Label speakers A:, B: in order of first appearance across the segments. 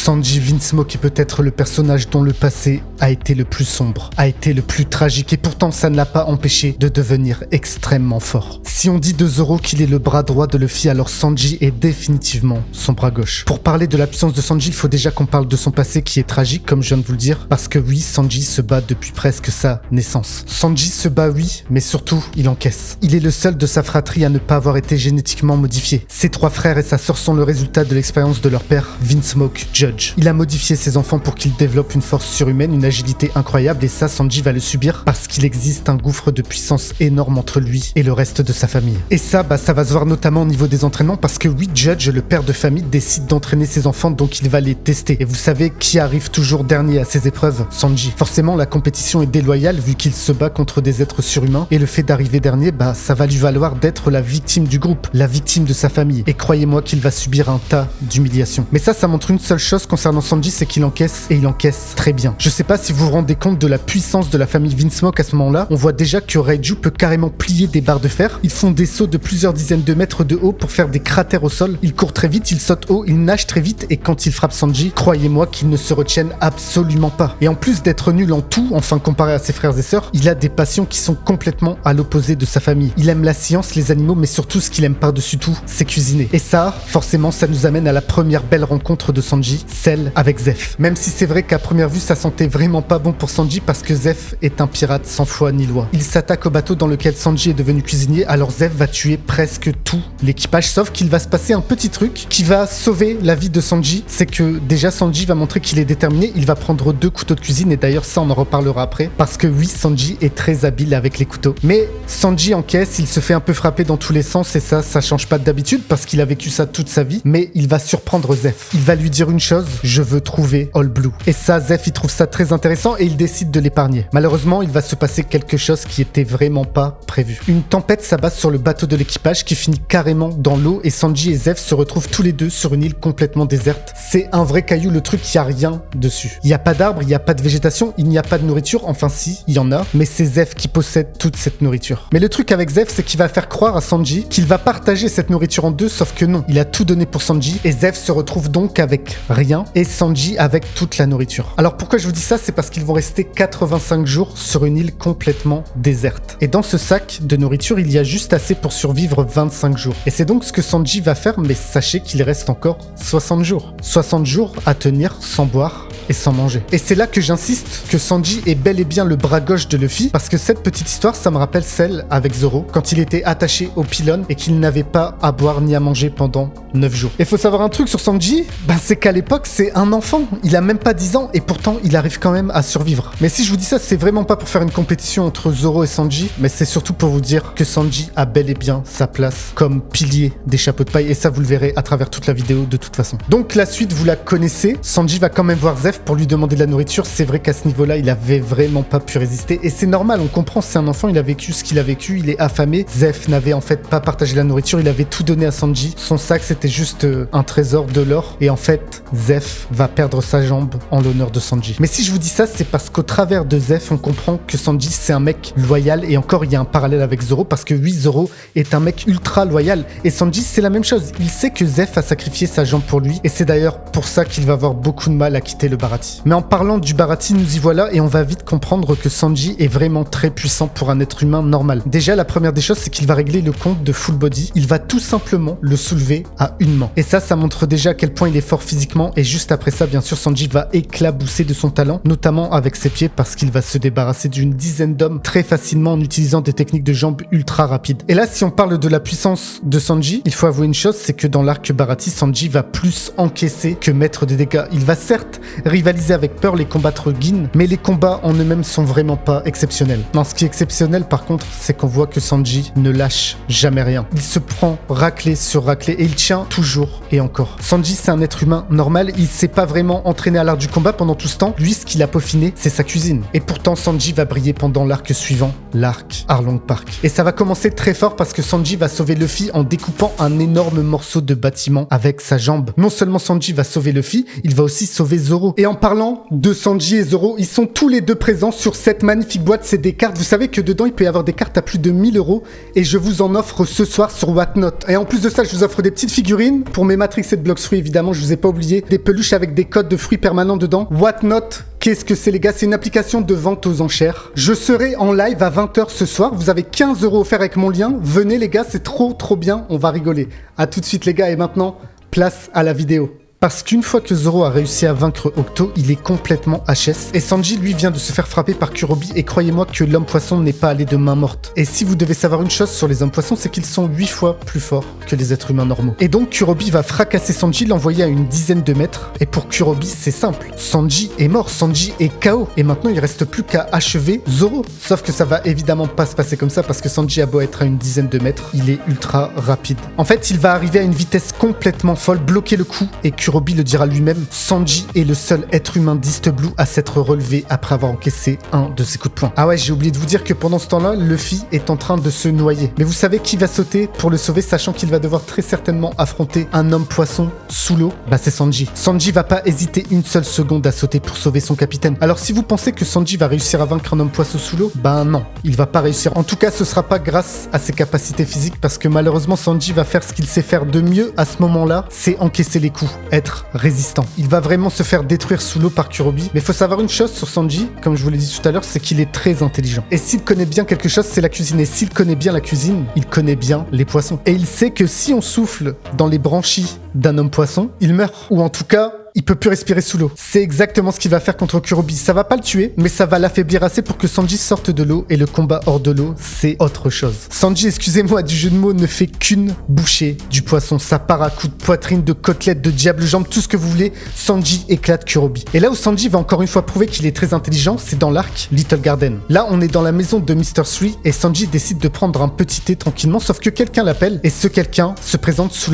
A: Sanji Vinsmoke est peut-être le personnage dont le passé a été le plus sombre, a été le plus tragique et pourtant ça ne l'a pas empêché de devenir extrêmement fort. Si on dit de Zoro qu'il est le bras droit de Luffy, alors Sanji est définitivement son bras gauche. Pour parler de la puissance de Sanji, il faut déjà qu'on parle de son passé qui est tragique comme je viens de vous le dire, parce que oui, Sanji se bat depuis presque sa naissance. Sanji se bat oui, mais surtout il encaisse. Il est le seul de sa fratrie à ne pas avoir été génétiquement modifié. Ses 3 frères et sa sœur sont le résultat de l'expérience de leur père, Vinsmoke Judge. Il a modifié ses enfants pour qu'ils développent une force surhumaine, une agilité incroyable et ça, Sanji va le subir parce qu'il existe un gouffre de puissance énorme entre lui et le reste de sa famille. Et ça, ça va se voir notamment au niveau des entraînements parce que oui, Judge, le père de famille, décide d'entraîner ses enfants donc il va les tester. Et vous savez qui arrive toujours dernier à ces épreuves? Sanji. Forcément, la compétition est déloyale vu qu'il se bat contre des êtres surhumains et le fait d'arriver dernier, ça va lui valoir d'être la victime du groupe, la victime de sa famille. Et croyez-moi qu'il va subir un tas d'humiliations. Mais ça montre une seule chose concernant Sanji, c'est qu'il encaisse et il encaisse très bien. Je sais pas si vous vous rendez compte de la puissance de la famille Vinsmoke à ce moment-là. On voit déjà que Reiju peut carrément plier des barres de fer. Ils font des sauts de plusieurs dizaines de mètres de haut pour faire des cratères au sol. Ils courent très vite, ils sautent haut, ils nagent très vite et quand ils frappent Sanji, croyez-moi qu'ils ne se retiennent absolument pas. Et en plus d'être nul en tout, enfin comparé à ses frères et sœurs, il a des passions qui sont complètement à l'opposé de sa famille. Il aime la science, les animaux, mais surtout ce qu'il aime par-dessus tout, c'est cuisiner. Et ça, forcément, ça nous amène à la première belle rencontre de Sanji, celle avec Zeph. Même si c'est vrai qu'à première vue, ça sentait vraiment pas bon pour Sanji parce que Zeph est un pirate sans foi ni loi. Il s'attaque au bateau dans lequel Sanji est devenu cuisinier, alors Zeph va tuer presque tout l'équipage, sauf qu'il va se passer un petit truc qui va sauver la vie de Sanji. C'est que déjà Sanji va montrer qu'il est déterminé, il va prendre 2 couteaux de cuisine et d'ailleurs ça on en reparlera après parce que oui, Sanji est très habile avec les couteaux. Mais Sanji encaisse, il se fait un peu frapper dans tous les sens et ça change pas d'habitude parce qu'il a vécu ça toute sa vie, mais il va surprendre Zeph. Il va lui dire une chose, je veux trouver All Blue. Et ça, Zeph, il trouve ça très intéressant et il décide de l'épargner. Malheureusement, il va se passer quelque chose qui était vraiment pas prévu. Une tempête s'abat sur le bateau de l'équipage qui finit carrément dans l'eau et Sanji et Zeph se retrouvent tous les deux sur une île complètement déserte. C'est un vrai caillou, le truc, il n'y a rien dessus. Il n'y a pas d'arbres, il n'y a pas de végétation, il n'y a pas de nourriture, enfin si, il y en a, mais c'est Zeph qui possède toute cette nourriture. Mais le truc avec Zeph, c'est qu'il va faire croire à Sanji qu'il va partager cette nourriture en 2, sauf que non, il a tout donné pour Sanji et Zeph se retrouve donc avec rien et Sanji avec toute la nourriture. Alors pourquoi je vous dis ça, c'est parce qu'ils vont rester 85 jours sur une île complètement déserte. Et dans ce sac de nourriture, il y a juste assez pour survivre 25 jours. Et c'est donc ce que Sanji va faire, mais sachez qu'il reste encore 60 jours. 60 jours à tenir sans boire et sans manger. Et c'est là que j'insiste que Sanji est bel et bien le bras gauche de Luffy, parce que cette petite histoire, ça me rappelle celle avec Zoro, quand il était attaché au pylône et qu'il n'avait pas à boire ni à manger pendant 9 jours. Et faut savoir un truc sur Sanji, c'est qu'à l'époque, c'est un enfant. Il a même pas 10 ans et pourtant, il arrive quand même à survivre. Mais si je vous dis ça, c'est vraiment pas pour faire une compétition entre Zoro et Sanji, mais c'est surtout pour vous dire que Sanji a bel et bien sa place comme pilier des chapeaux de paille et ça, vous le verrez à travers toute la vidéo de toute façon. Donc la suite, vous la connaissez. Sanji va quand même voir Zeph pour lui demander de la nourriture. C'est vrai qu'à ce niveau-là, il avait vraiment pas pu résister et c'est normal, on comprend, c'est un enfant, il a vécu ce qu'il a vécu, il est affamé. Zeph n'avait en fait pas partagé la nourriture, il avait tout donné à Sanji. Son sac, c'était juste un trésor de l'or et en fait, Zeph va perdre sa jambe en l'honneur de Sanji. Mais si je vous dis ça, c'est parce qu'au travers de Zeph, on comprend que Sanji, c'est un mec loyal et encore, il y a un parallèle avec Zoro parce que oui, Zoro est un mec ultra loyal et Sanji, c'est la même chose. Il sait que Zeph a sacrifié sa jambe pour lui et c'est d'ailleurs pour ça qu'il va avoir beaucoup de mal à quitter le Baratie. Mais en parlant du Baratie, nous y voilà et on va vite comprendre que Sanji est vraiment très puissant pour un être humain normal. Déjà, la première des choses, c'est qu'il va régler le compte de Full Body. Il va tout simplement le soulever à une main. Et ça montre déjà à quel point il est fort physiquement et juste après ça, bien sûr, Sanji va éclabousser de son talent, notamment avec ses pieds parce qu'il va se débarrasser d'une dizaine d'hommes très facilement en utilisant des techniques de jambes ultra rapides. Et là, si on parle de la puissance de Sanji, il faut avouer une chose, c'est que dans l'arc Baratie, Sanji va plus encaisser que mettre des dégâts. Il va certes rivaliser avec Pearl et combattre Gin, mais les combats en eux-mêmes sont vraiment pas exceptionnels. Non, ce qui est exceptionnel par contre, c'est qu'on voit que Sanji ne lâche jamais rien. Il se prend raclée sur raclée et il tient toujours et encore. Sanji, c'est un être humain normal, il s'est pas vraiment entraîné à l'art du combat pendant tout ce temps. Lui, ce qu'il a peaufiné, c'est sa cuisine. Et pourtant, Sanji va briller pendant l'arc suivant, l'arc Arlong Park. Et ça va commencer très fort parce que Sanji va sauver Luffy en découpant un énorme morceau de bâtiment avec sa jambe. Non seulement Sanji va sauver Luffy, il va aussi sauver Zoro. Et en parlant de Sanji et Zoro, ils sont tous les deux présents sur cette magnifique boîte. C'est des cartes. Vous savez que dedans, il peut y avoir des cartes à plus de 1000 € et je vous en offre ce soir sur Whatnot. Et en plus de ça, je vous offre des petites figurines pour mes Matrix et Blox Fruits, évidemment, je vous ai pas oublié. Des peluches avec des codes de fruits permanents dedans. Whatnot, qu'est-ce que c'est les gars? C'est une application de vente aux enchères. Je serai en live à 20h ce soir. Vous avez 15 € offerts avec mon lien. Venez les gars, c'est trop bien. On va rigoler. À tout de suite les gars. Et maintenant, place à la vidéo. Parce qu'une fois que Zoro a réussi à vaincre Octo, il est complètement HS. Et Sanji, lui, vient de se faire frapper par Kurobi. Et croyez-moi que l'homme poisson n'est pas allé de main morte. Et si vous devez savoir une chose sur les hommes poissons, c'est qu'ils sont 8 fois plus forts que les êtres humains normaux. Et donc Kurobi va fracasser Sanji, l'envoyer à une dizaine de mètres. Et pour Kurobi, c'est simple. Sanji est mort, Sanji est KO. Et maintenant, il reste plus qu'à achever Zoro. Sauf que ça va évidemment pas se passer comme ça parce que Sanji a beau être à une dizaine de mètres, il est ultra rapide. En fait, il va arriver à une vitesse complètement folle, bloquer le coup et Kurobi le dira lui-même, Sanji est le seul être humain d'East Blue à s'être relevé après avoir encaissé un de ses coups de poing. Ah ouais, j'ai oublié de vous dire que pendant ce temps-là, Luffy est en train de se noyer. Mais vous savez qui va sauter pour le sauver, sachant qu'il va devoir très certainement affronter un homme poisson sous l'eau? Bah c'est Sanji. Sanji va pas hésiter une seule seconde à sauter pour sauver son capitaine. Alors si vous pensez que Sanji va réussir à vaincre un homme poisson sous l'eau, bah non, il va pas réussir. En tout cas, ce sera pas grâce à ses capacités physiques parce que malheureusement Sanji va faire ce qu'il sait faire de mieux à ce moment-là, c'est encaisser les coups, être résistant. Il va vraiment se faire détruire sous l'eau par Kurobi. Mais il faut savoir une chose sur Sanji, comme je vous l'ai dit tout à l'heure, c'est qu'il est très intelligent. Et s'il connaît bien quelque chose, c'est la cuisine. Et s'il connaît bien la cuisine, il connaît bien les poissons. Et il sait que si on souffle dans les branchies d'un homme poisson, il meurt. Ou en tout cas, il peut plus respirer sous l'eau. C'est exactement ce qu'il va faire contre Kurobi. Ça va pas le tuer, mais ça va l'affaiblir assez pour que Sanji sorte de l'eau et le combat hors de l'eau, c'est autre chose. Sanji, excusez-moi du jeu de mots, ne fait qu'une bouchée du poisson. Ça part à coups de poitrine, de côtelettes, de diable jambe, tout ce que vous voulez. Sanji éclate Kurobi. Et là où Sanji va encore une fois prouver qu'il est très intelligent, c'est dans l'arc Little Garden. Là, on est dans la maison de Mr. 3 et Sanji décide de prendre un petit thé tranquillement, sauf que quelqu'un l'appelle et ce quelqu'un se présente sous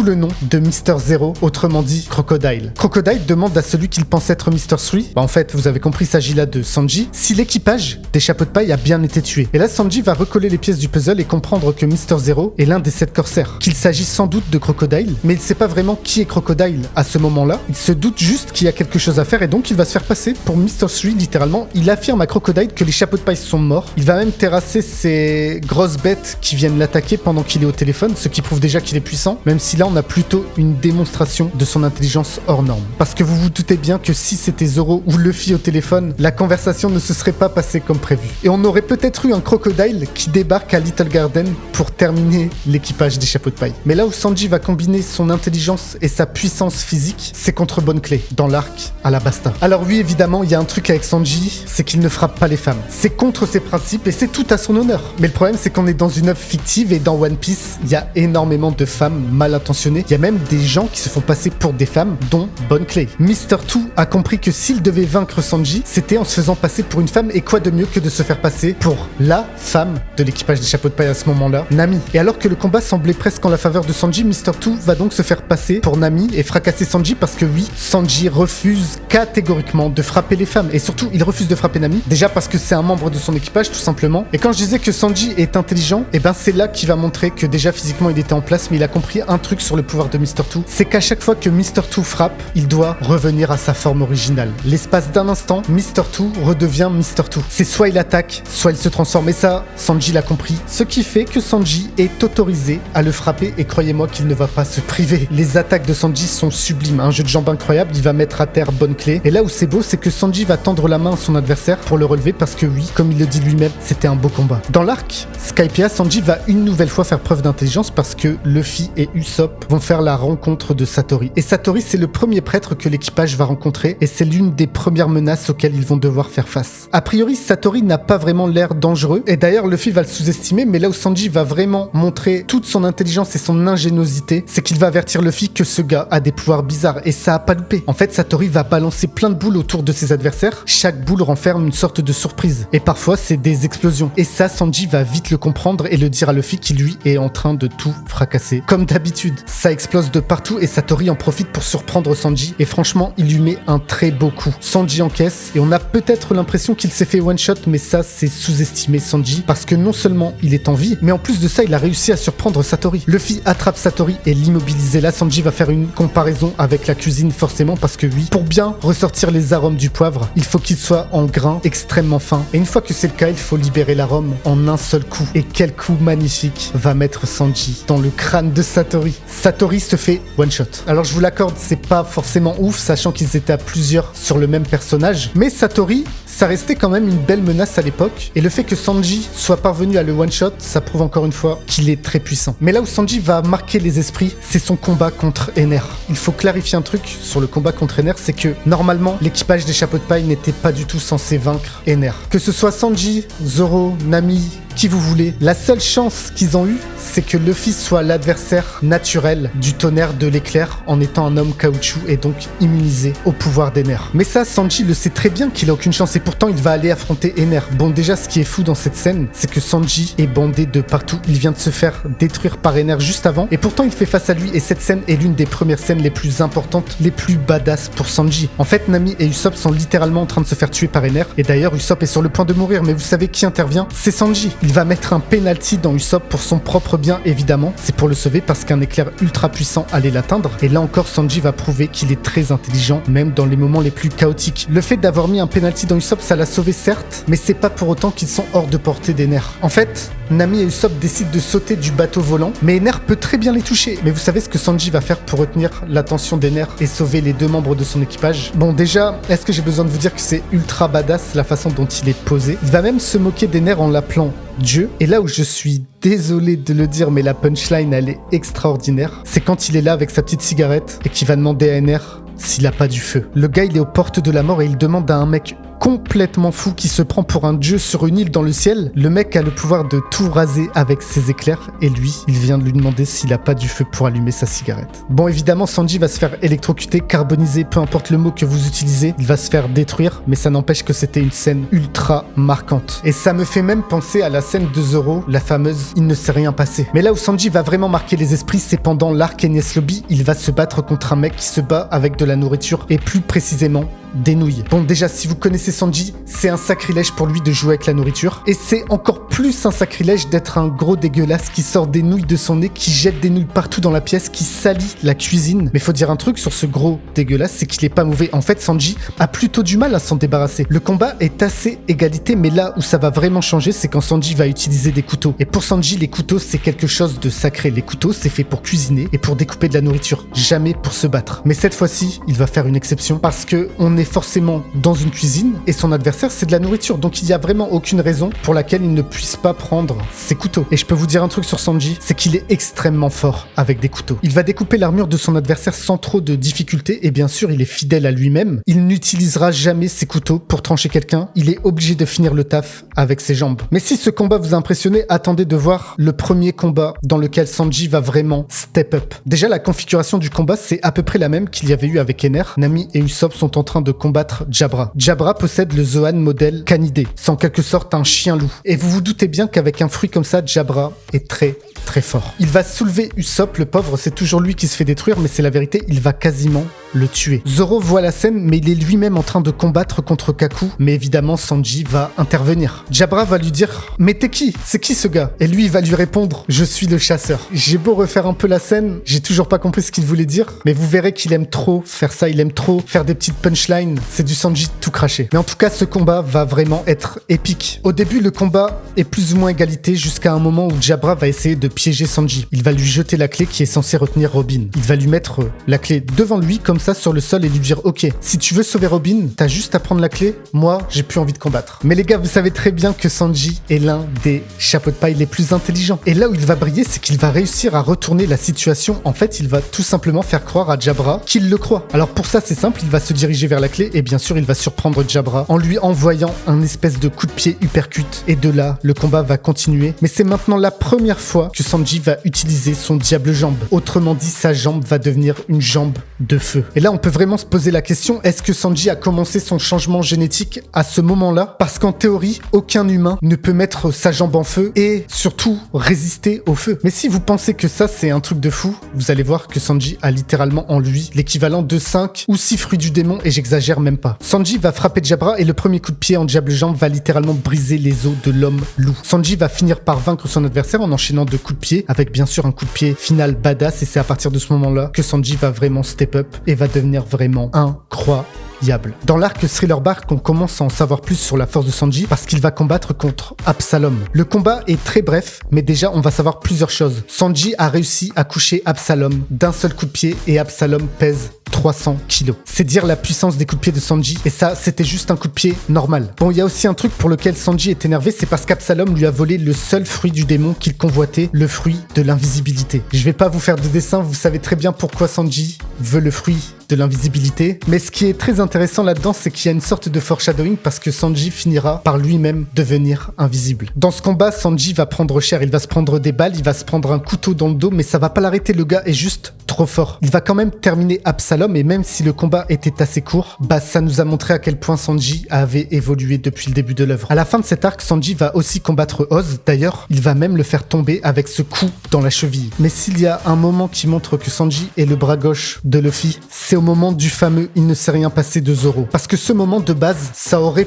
A: le nom de Mr. Zero, autrement dit Crocodile. Crocodile demande à celui qu'il pense être Mr. 3, bah en fait, vous avez compris, il s'agit là de Sanji, si l'équipage des chapeaux de paille a bien été tué. Et là, Sanji va recoller les pièces du puzzle et comprendre que Mr. Zero est l'un des 7 corsaires, qu'il s'agit sans doute de Crocodile, mais il sait pas vraiment qui est Crocodile à ce moment-là. Il se doute juste qu'il y a quelque chose à faire et donc il va se faire passer pour Mr. 3, littéralement. Il affirme à Crocodile que les chapeaux de paille sont morts. Il va même terrasser ces grosses bêtes qui viennent l'attaquer pendant qu'il est au téléphone, ce qui prouve déjà qu'il est puissant, même si là, on a plutôt une démonstration de son intelligence hors norme. Parce que vous vous doutez bien que si c'était Zoro ou Luffy au téléphone, la conversation ne se serait pas passée comme prévu. Et on aurait peut-être eu un Crocodile qui débarque à Little Garden pour terminer l'équipage des chapeaux de paille. Mais là où Sanji va combiner son intelligence et sa puissance physique, c'est contre Bonne Clé, dans l'arc Alabasta. Alors oui, évidemment, il y a un truc avec Sanji, c'est qu'il ne frappe pas les femmes. C'est contre ses principes et c'est tout à son honneur. Mais le problème, c'est qu'on est dans une œuvre fictive et dans One Piece, il y a énormément de femmes mal intentionnées. Il y a même des gens qui se font passer pour des femmes, dont Bonne Clé. Mr. 2 a compris que s'il devait vaincre Sanji, c'était en se faisant passer pour une femme et quoi de mieux que de se faire passer pour la femme de l'équipage des chapeaux de paille à ce moment-là, Nami. Et alors que le combat semblait presque en la faveur de Sanji, Mr. 2 va donc se faire passer pour Nami et fracasser Sanji parce que oui, Sanji refuse catégoriquement de frapper les femmes et surtout il refuse de frapper Nami, déjà parce que c'est un membre de son équipage tout simplement. Et quand je disais que Sanji est intelligent, et ben c'est là qu'il va montrer que déjà physiquement il était en place, mais il a compris un truc sur le pouvoir de Mr. 2, c'est qu'à chaque fois que Mr. 2 frappe, il doit revenir à sa forme originale. L'espace d'un instant, Mr. 2 redevient Mr. 2. C'est soit il attaque, soit il se transforme. Et ça, Sanji l'a compris. Ce qui fait que Sanji est autorisé à le frapper et croyez-moi qu'il ne va pas se priver. Les attaques de Sanji sont sublimes. Un jeu de jambes incroyable, il va mettre à terre Bonne Clé. Et là où c'est beau, c'est que Sanji va tendre la main à son adversaire pour le relever parce que oui, comme il le dit lui-même, c'était un beau combat. Dans l'arc Skypiea, Sanji va une nouvelle fois faire preuve d'intelligence parce que Luffy et Usopp vont faire la rencontre de Satori. Et Satori, c'est le premier prêtre que l'équipage va rencontrer et c'est l'une des premières menaces auxquelles ils vont devoir faire face. A priori, Satori n'a pas vraiment l'air dangereux et d'ailleurs Luffy va le sous-estimer, mais là où Sanji va vraiment montrer toute son intelligence et son ingéniosité, c'est qu'il va avertir Luffy que ce gars a des pouvoirs bizarres et ça a pas loupé. En fait, Satori va balancer plein de boules autour de ses adversaires, chaque boule renferme une sorte de surprise et parfois c'est des explosions. Et ça, Sanji va vite le comprendre et le dire à Luffy qui lui est en train de tout fracasser. Comme d'habitude, ça explose de partout et Satori en profite pour surprendre surprendre Sanji et franchement il lui met un très beau coup. Sanji encaisse et on a peut-être l'impression qu'il s'est fait one shot, mais ça c'est sous-estimé Sanji parce que non seulement il est en vie, mais en plus de ça il a réussi à surprendre Satori. Luffy attrape Satori et l'immobilise. Là Sanji va faire une comparaison avec la cuisine forcément parce que oui, pour bien ressortir les arômes du poivre, il faut qu'il soit en grain extrêmement fin. Et une fois que c'est le cas, il faut libérer l'arôme en un seul coup. Et quel coup magnifique va mettre Sanji dans le crâne de Satori. Satori se fait one shot. Alors je vous l'accorde, c'est pas forcément ouf, sachant qu'ils étaient à plusieurs sur le même personnage. Mais Satori, ça restait quand même une belle menace à l'époque. Et le fait que Sanji soit parvenu à le one shot, ça prouve encore une fois qu'il est très puissant. Mais là où Sanji va marquer les esprits, c'est son combat contre Ener. Il faut clarifier un truc sur le combat contre Ener, c'est que normalement l'équipage des chapeaux de paille n'était pas du tout censé vaincre Ener. Que ce soit Sanji, Zoro, Nami, qui vous voulez, la seule chance qu'ils ont eue, c'est que Luffy soit l'adversaire naturel du tonnerre de l'éclair en étant un homme caoutchouc et donc immunisé au pouvoir d'Ener. Mais ça, Sanji le sait très bien qu'il a aucune chance et pourtant il va aller affronter Ener. Bon, déjà ce qui est fou dans cette scène, c'est que Sanji est bandé de partout. Il vient de se faire détruire par Ener juste avant et pourtant il fait face à lui et cette scène est l'une des premières scènes les plus importantes, les plus badass pour Sanji. En fait, Nami et Usopp sont littéralement en train de se faire tuer par Ener et d'ailleurs Usopp est sur le point de mourir, mais vous savez qui intervient? C'est Sanji. Il va mettre un penalty dans Usopp pour son propre bien évidemment, c'est pour le sauver parce qu'un éclair ultra puissant allait l'atteindre et là encore Sanji va prouver qu'il est très intelligent même dans les moments les plus chaotiques. Le fait d'avoir mis un penalty dans Usopp, ça l'a sauvé certes, mais c'est pas pour autant qu'ils sont hors de portée d'Ener. En fait, Nami et Usopp décident de sauter du bateau volant, mais Ener peut très bien les toucher. Mais vous savez ce que Sanji va faire pour retenir l'attention d'Ener et sauver les deux membres de son équipage? Bon déjà, est-ce que j'ai besoin de vous dire que c'est ultra badass la façon dont il est posé? Il va même se moquer d'Ener en l'appelant Dieu. Et là où je suis désolé de le dire, mais la punchline elle est extraordinaire, c'est quand il est là avec sa petite cigarette et qu'il va demander à Ener s'il a pas du feu. Le gars il est aux portes de la mort et il demande à un mec complètement fou qui se prend pour un dieu sur une île dans le ciel. Le mec a le pouvoir de tout raser avec ses éclairs et lui, il vient de lui demander s'il a pas du feu pour allumer sa cigarette. Bon, évidemment, Sanji va se faire électrocuter, carboniser, peu importe le mot que vous utilisez, il va se faire détruire, mais ça n'empêche que c'était une scène ultra marquante. Et ça me fait même penser à la scène de Zoro, la fameuse « Il ne s'est rien passé ». Mais là où Sanji va vraiment marquer les esprits, c'est pendant l'arc Enies Lobby, il va se battre contre un mec qui se bat avec de la nourriture et plus précisément des nouilles. Bon, déjà, si vous connaissez Sanji, c'est un sacrilège pour lui de jouer avec la nourriture. Et c'est encore plus un sacrilège d'être un gros dégueulasse qui sort des nouilles de son nez, qui jette des nouilles partout dans la pièce, qui salit la cuisine. Mais faut dire un truc sur ce gros dégueulasse, c'est qu'il est pas mauvais. En fait, Sanji a plutôt du mal à s'en débarrasser. Le combat est assez égalité, mais là où ça va vraiment changer, c'est quand Sanji va utiliser des couteaux. Et pour Sanji, les couteaux, c'est quelque chose de sacré. Les couteaux, c'est fait pour cuisiner et pour découper de la nourriture, jamais pour se battre. Mais cette fois-ci, il va faire une exception parce que on est forcément dans une cuisine et son adversaire c'est de la nourriture, donc il n'y a vraiment aucune raison pour laquelle il ne puisse pas prendre ses couteaux. Et je peux vous dire un truc sur Sanji, c'est qu'il est extrêmement fort avec des couteaux. Il va découper l'armure de son adversaire sans trop de difficulté et bien sûr il est fidèle à lui-même. Il n'utilisera jamais ses couteaux pour trancher quelqu'un, il est obligé de finir le taf avec ses jambes. Mais si ce combat vous a impressionné, attendez de voir le premier combat dans lequel Sanji va vraiment step up. Déjà la configuration du combat c'est à peu près la même qu'il y avait eu avec Ener. Nami et Usopp sont en train de combattre Jabra. Jabra possède le Zoan modèle canidé. C'est en quelque sorte un chien loup. Et vous vous doutez bien qu'avec un fruit comme ça, Jabra est très fort. Il va soulever Usopp, le pauvre, c'est toujours lui qui se fait détruire, mais c'est la vérité, il va quasiment le tuer. Zoro voit la scène, mais il est lui-même en train de combattre contre Kaku, mais évidemment Sanji va intervenir. Jabra va lui dire « Mais t'es qui? C'est qui ce gars ?» Et lui, il va lui répondre « Je suis le chasseur ». J'ai beau refaire un peu la scène, j'ai toujours pas compris ce qu'il voulait dire, mais vous verrez qu'il aime trop faire ça, il aime trop faire des petites punchlines, c'est du Sanji tout craché. Mais en tout cas, ce combat va vraiment être épique. Au début, le combat est plus ou moins égalité jusqu'à un moment où Jabra va essayer de piéger Sanji. Il va lui jeter la clé qui est censée retenir Robin. Il va lui mettre la clé devant lui comme ça sur le sol et lui dire « Ok, si tu veux sauver Robin, t'as juste à prendre la clé, moi j'ai plus envie de combattre. » Mais les gars, vous savez très bien que Sanji est l'un des chapeaux de paille les plus intelligents. Et là où il va briller, c'est qu'il va réussir à retourner la situation. En fait, il va tout simplement faire croire à Jabra qu'il le croit. Alors pour ça, c'est simple, il va se diriger vers la clé et bien sûr, il va surprendre Jabra en lui envoyant un espèce de coup de pied uppercut. Et de là, le combat va continuer. Mais c'est maintenant la première fois que Sanji va utiliser son diable jambe. Autrement dit, sa jambe va devenir une jambe de feu. Et là, on peut vraiment se poser la question, est-ce que Sanji a commencé son changement génétique à ce moment-là? Parce qu'en théorie, aucun humain ne peut mettre sa jambe en feu et surtout résister au feu. Mais si vous pensez que ça, c'est un truc de fou, vous allez voir que Sanji a littéralement en lui l'équivalent de 5 ou 6 fruits du démon, et j'exagère même pas. Sanji va frapper Jabra et le premier coup de pied en diable jambe va littéralement briser les os de l'homme loup. Sanji va finir par vaincre son adversaire en enchaînant 2 coups de pied, avec bien sûr un coup de pied final badass, et c'est à partir de ce moment-là que Sanji va vraiment step up et va devenir vraiment incroyable. Dans l'arc Thriller Bark, on commence à en savoir plus sur la force de Sanji parce qu'il va combattre contre Absalom. Le combat est très bref, mais déjà on va savoir plusieurs choses. Sanji a réussi à coucher Absalom d'un seul coup de pied et Absalom pèse 300 kilos. C'est dire la puissance des coups de pied de Sanji, et ça, c'était juste un coup de pied normal. Bon, il y a aussi un truc pour lequel Sanji est énervé, c'est parce qu'Absalom lui a volé le seul fruit du démon qu'il convoitait, le fruit de l'invisibilité. Je vais pas vous faire de dessin, vous savez très bien pourquoi Sanji veut le fruit de l'invisibilité, mais ce qui est très intéressant là-dedans, c'est qu'il y a une sorte de foreshadowing parce que Sanji finira par lui-même devenir invisible. Dans ce combat, Sanji va prendre cher, il va se prendre des balles, il va se prendre un couteau dans le dos, mais ça va pas l'arrêter, le gars est juste trop fort. Il va quand même terminer Absalom, et même si le combat était assez court, bah ça nous a montré à quel point Sanji avait évolué depuis le début de l'œuvre. À la fin de cet arc, Sanji va aussi combattre Oz, d'ailleurs, il va même le faire tomber avec ce coup dans la cheville. Mais s'il y a un moment qui montre que Sanji est le bras gauche de Luffy, c'est au moment du fameux « il ne s'est rien passé » de Zoro. Parce que ce moment de base, ça aurait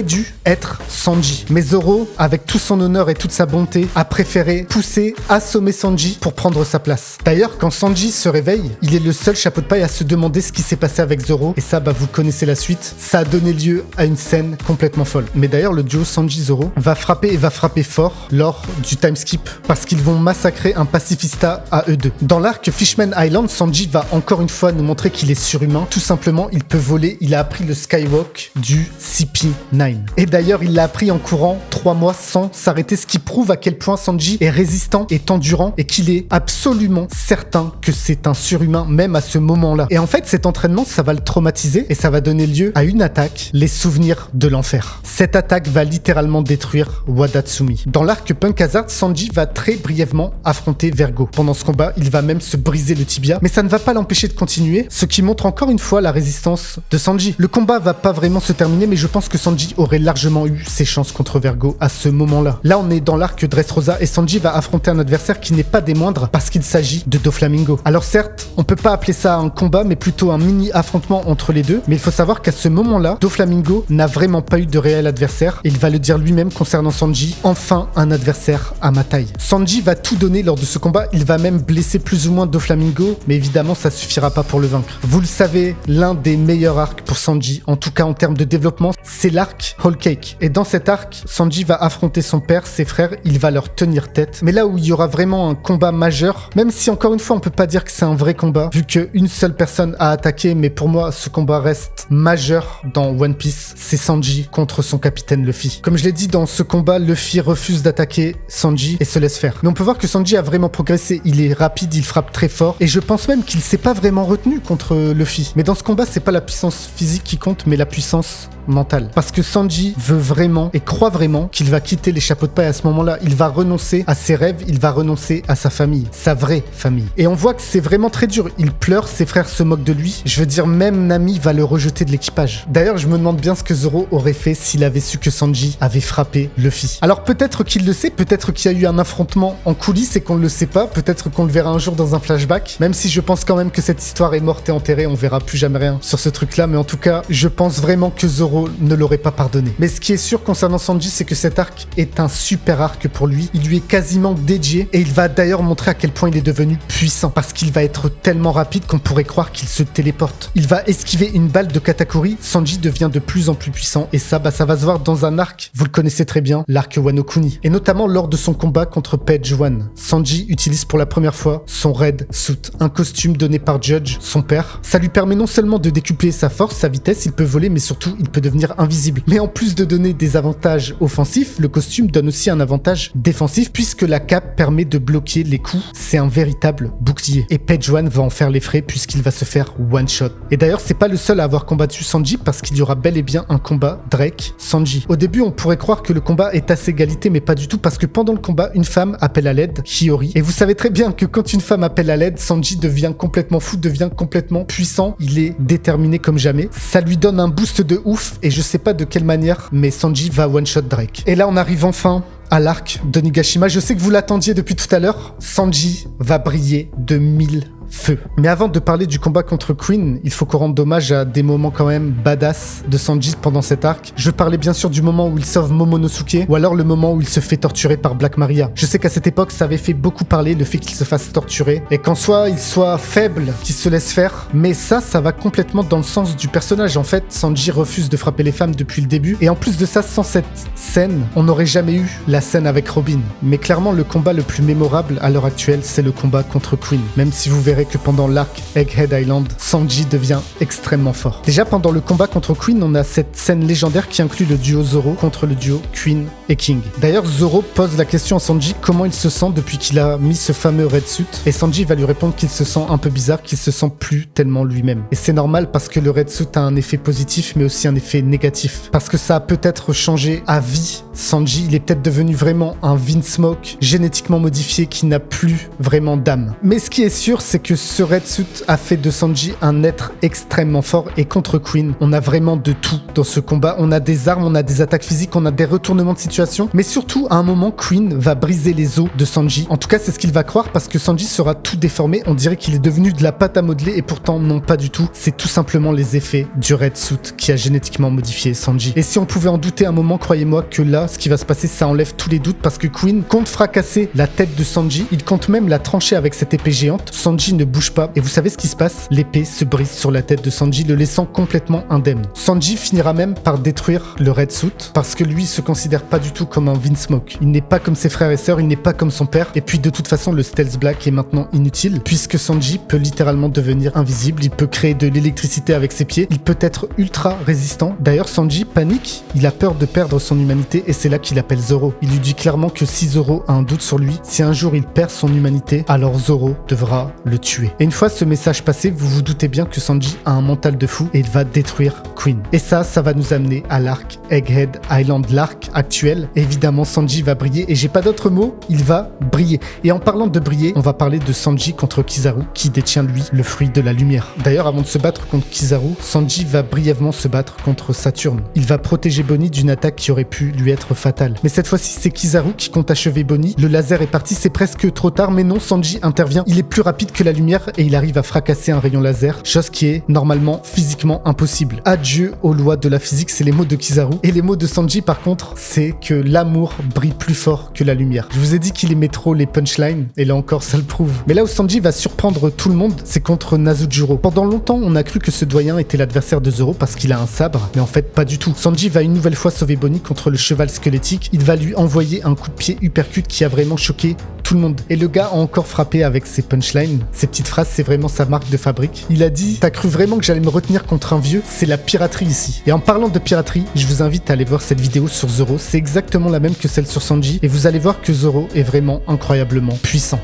A: dû être Sanji. Mais Zoro, avec tout son honneur et toute sa bonté, a préféré pousser, assommer Sanji pour prendre sa place. D'ailleurs, quand Sanji se réveille, il est le seul chapeau de paille à se demander ce qui s'est passé avec Zoro. Et ça, bah vous connaissez la suite. Ça a donné lieu à une scène complètement folle. Mais d'ailleurs, le duo Sanji-Zoro va frapper fort lors du time skip parce qu'ils vont massacrer un pacifista à eux deux. Dans l'arc Fishman Island, Sanji va encore une fois nous montrer qu'il est surhumain. Tout simplement, il peut voler. Il a appris le skywalk du CP9. Et d'ailleurs, il l'a appris en courant 3 mois sans s'arrêter, ce qui prouve à quel point Sanji est résistant, est endurant et qu'il est absolument certain que c'est un surhumain même à ce moment-là. Et en fait, cet entraînement, ça va le traumatiser et ça va donner lieu à une attaque, les souvenirs de l'enfer. Cette attaque va littéralement détruire Wadatsumi. Dans l'arc Punk Hazard, Sanji va très brièvement affronter Vergo. Pendant ce combat, il va même se briser le tibia, mais ça ne va pas l'empêcher de continuer, ce qui montre encore une fois la résistance de Sanji. Le combat va pas vraiment se terminer, mais je pense que Sanji aurait largement eu ses chances contre Vergo à ce moment-là. Là, on est dans l'arc Dressrosa et Sanji va affronter un adversaire qui n'est pas des moindres parce qu'il s'agit de Doflamingo. Alors certes, on peut pas appeler ça un combat, mais plutôt un mini affrontement entre les deux, mais il faut savoir qu'à ce moment-là, Doflamingo n'a vraiment pas eu de réel adversaire, et il va le dire lui-même concernant Sanji, enfin un adversaire à ma taille. Sanji va tout donner lors de ce combat, il va même blesser plus ou moins Doflamingo, mais évidemment ça suffira pas pour le vaincre. Vous le savez, l'un des meilleurs arcs pour Sanji, en tout cas en termes de développement, c'est l'arc Whole Cake. Et dans cet arc, Sanji va affronter son père, ses frères, il va leur tenir tête. Mais là où il y aura vraiment un combat majeur, même si encore une fois on peut pas dire que c'est un vrai combat, vu qu'une seule personne a attaqué, mais pour moi ce combat reste majeur dans One Piece, c'est Sanji contre son capitaine Luffy. Comme je l'ai dit, dans ce combat, Luffy refuse d'attaquer Sanji et se laisse faire. Mais on peut voir que Sanji a vraiment progressé, il est rapide, il frappe très fort, et je pense même qu'il s'est pas vraiment retenu contre Luffy. Mais dans ce combat, c'est pas la puissance physique qui compte, mais la puissance mentale. Parce que Sanji veut vraiment et croit vraiment qu'il va quitter les chapeaux de paille à ce moment-là. Il va renoncer à ses rêves, il va renoncer à sa famille, sa vraie famille. Et on voit que c'est vraiment très dur. Il pleure, ses frères se moquent de lui. Je veux dire, même Nami va le rejeter de l'équipage. D'ailleurs, je me demande bien ce que Zoro aurait fait s'il avait su que Sanji avait frappé Luffy. Alors peut-être qu'il le sait, peut-être qu'il y a eu un affrontement en coulisses et qu'on ne le sait pas, peut-être qu'on le verra un jour dans un flashback, même si je pense quand même que cette histoire est morte et enterrée, on verra plus jamais rien sur ce truc-là, mais en tout cas, je pense vraiment que Zoro ne l'aurait pas pardonné. Mais ce qui est sûr concernant Sanji, c'est que cet arc est un super arc pour lui, il lui est quasiment dédié, et il va d'ailleurs montrer à quel point il est devenu puissant, parce qu'il va être tellement rapide qu'on pourrait croire qu'il se téléporte. Il va esquiver une balle de Katakuri, Sanji devient de plus en plus puissant, et ça va se voir dans un arc, vous le connaissez très bien, l'arc Wano Kuni. Et notamment lors de son combat contre Page One, Sanji utilise pour la première fois son Red Suit, un costume donné par Judge, son père. Ça lui permet non seulement de décupler sa force, sa vitesse, il peut voler, mais surtout il peut devenir invisible. Mais en plus de donner des avantages offensifs, le costume donne aussi un avantage défensif puisque la cape permet de bloquer les coups. C'est un véritable bouclier. Et Page One va en faire les frais puisqu'il va se faire one shot. Et d'ailleurs, c'est pas le seul à avoir combattu Sanji parce qu'il y aura bel et bien un combat Drake-Sanji. Au début, on pourrait croire que le combat est à égalité, mais pas du tout parce que pendant le combat, une femme appelle à l'aide Hiyori. Et vous savez très bien que quand une femme appelle à l'aide, Sanji devient complètement fou, devient complètement puissant. Il est déterminé comme jamais. Ça lui donne un boost de ouf et je sais pas de quelle manière, mais Sanji va one shot Drake. Et là, on arrive enfin à l'arc de Nigashima. Je sais que vous l'attendiez depuis tout à l'heure. Sanji va briller de 1000 feux. Mais avant de parler du combat contre Queen, il faut qu'on rende hommage à des moments quand même badass de Sanji pendant cet arc. Je parlais bien sûr du moment où il sauve Momonosuke, ou alors le moment où il se fait torturer par Black Maria. Je sais qu'à cette époque, ça avait fait beaucoup parler le fait qu'il se fasse torturer, et qu'en soi, il soit faible, qu'il se laisse faire. Mais ça va complètement dans le sens du personnage. En fait, Sanji refuse de frapper les femmes depuis le début, et en plus de ça, sans cette scène, on n'aurait jamais eu la scène avec Robin. Mais clairement, le combat le plus mémorable à l'heure actuelle, c'est le combat contre Queen. Même si vous verrez que pendant l'arc Egghead Island, Sanji devient extrêmement fort. Déjà pendant le combat contre Queen, on a cette scène légendaire qui inclut le duo Zoro contre le duo Queen et King. D'ailleurs, Zoro pose la question à Sanji comment il se sent depuis qu'il a mis ce fameux red suit, et Sanji va lui répondre qu'il se sent un peu bizarre, qu'il se sent plus tellement lui-même. Et c'est normal parce que le red suit a un effet positif mais aussi un effet négatif. Parce que ça a peut-être changé à vie Sanji, il est peut-être devenu vraiment un Vinsmoke génétiquement modifié qui n'a plus vraiment d'âme. Mais ce qui est sûr, c'est que ce red suit a fait de Sanji un être extrêmement fort, et contre Queen, on a vraiment de tout dans ce combat. On a des armes, on a des attaques physiques, on a des retournements de situation, mais surtout à un moment, Queen va briser les os de Sanji. En tout cas, c'est ce qu'il va croire parce que Sanji sera tout déformé, on dirait qu'il est devenu de la pâte à modeler, et pourtant non, pas du tout. C'est tout simplement les effets du red suit qui a génétiquement modifié Sanji. Et si on pouvait en douter un moment, croyez-moi que là, ce qui va se passer, ça enlève tous les doutes parce que Queen compte fracasser la tête de Sanji, il compte même la trancher avec cette épée géante. Sanji ne bouge pas, et vous savez ce qui se passe? L'épée se brise sur la tête de Sanji, le laissant complètement indemne. Sanji finira même par détruire le red suit parce que lui se considère pas du tout comme un Vinsmoke. Il n'est pas comme ses frères et sœurs, il n'est pas comme son père, et puis de toute façon le Stealth Black est maintenant inutile puisque Sanji peut littéralement devenir invisible, il peut créer de l'électricité avec ses pieds, il peut être ultra résistant. D'ailleurs, Sanji panique, il a peur de perdre son humanité, et c'est là qu'il appelle Zoro. Il lui dit clairement que si Zoro a un doute sur lui, si un jour il perd son humanité, alors Zoro devra le tuer. Et une fois ce message passé, vous vous doutez bien que Sanji a un mental de fou et il va détruire Queen. Et ça va nous amener à l'arc Egghead Island, l'arc actuel. Évidemment, Sanji va briller, et j'ai pas d'autre mot, il va briller. Et en parlant de briller, on va parler de Sanji contre Kizaru, qui détient lui le fruit de la lumière. D'ailleurs, avant de se battre contre Kizaru, Sanji va brièvement se battre contre Saturne. Il va protéger Bonnie d'une attaque qui aurait pu lui être fatale. Mais cette fois-ci, c'est Kizaru qui compte achever Bonnie. Le laser est parti, c'est presque trop tard, mais non, Sanji intervient. Il est plus rapide que la lumière et il arrive à fracasser un rayon laser, chose qui est normalement physiquement impossible. Adieu aux lois de la physique, c'est les mots de Kizaru. Et les mots de Sanji, par contre, c'est que l'amour brille plus fort que la lumière. Je vous ai dit qu'il aimait trop les punchlines, et là encore, ça le prouve. Mais là où Sanji va surprendre tout le monde, c'est contre Nazujuro. Pendant longtemps, on a cru que ce doyen était l'adversaire de Zoro parce qu'il a un sabre, mais en fait, pas du tout. Sanji va une nouvelle fois sauver Bonnie contre le cheval squelettique. Il va lui envoyer un coup de pied uppercut qui a vraiment choqué tout le monde. Et le gars a encore frappé avec ses punchlines, ses petites phrases, c'est vraiment sa marque de fabrique. Il a dit: t'as cru vraiment que j'allais me retenir contre un vieux? C'est la piraterie ici. Et en parlant de piraterie, je vous invite à aller voir cette vidéo sur Zoro, c'est exactement la même que celle sur Sanji, et vous allez voir que Zoro est vraiment incroyablement puissant.